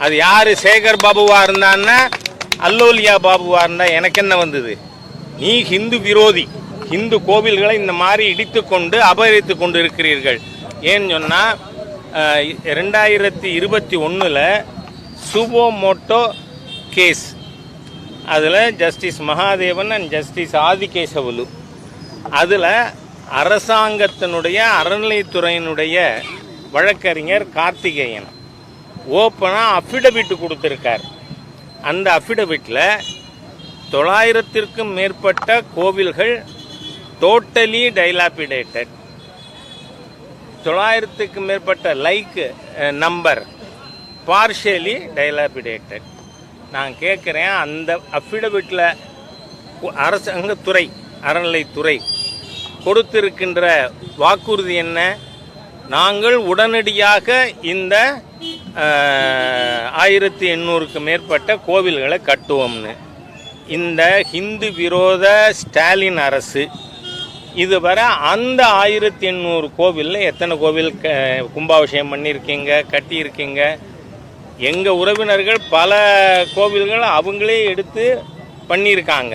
அது யார் சேகர் பாபுவாக இருந்தான்னா அல்லோலியா பாபுவாக இருந்தால் எனக்கு என்ன வந்தது? நீ ஹிந்து விரோதி. ஹிந்து கோவில்களை இந்த மாதிரி இடித்து கொண்டு அபகரித்து கொண்டு இருக்கிறீர்கள். ஏன்னு சொன்னால் 2021 சுபோமோட்டோ கேஸ், அதில் justice Mahadevan and justice Adikesavalu, அதில் அரசாங்கத்தினுடைய அறநிலைத்துறையினுடைய வழக்கறிஞர் கார்த்திகேயன் ஓப்பனாக அஃபிடவிட் கொடுத்துருக்கார். அந்த அஃபிடவிட்டில் 900க்கும் மேற்பட்ட கோவில்கள் டோட்டலி டைலாபிடேட்டட், 900க்கும் மேற்பட்ட நம்பர் பார்ஷியலி டைலாபிடேட்டட். நான் கேட்குறேன், அந்த அஃபிடவிட்டில் அரசாங்கத்துறை அறநிலைத்துறை கொடுத்திருக்கின்ற வாக்குறுதி என்ன? நாங்கள் உடனடியாக இந்த 1800க்கு மேற்பட்ட கோவில்களை கட்டுவோம்னு. இந்த ஹிந்து விரோத ஸ்டாலின் அரசு இதுவரை அந்த 1800 கோவிலில் எத்தனை கோவில் கும்பாபிஷேகம் பண்ணியிருக்கீங்க, கட்டியிருக்கீங்க? எங்கள் உறவினர்கள் பல கோவில்கள் அவங்களே எடுத்து பண்ணியிருக்காங்க.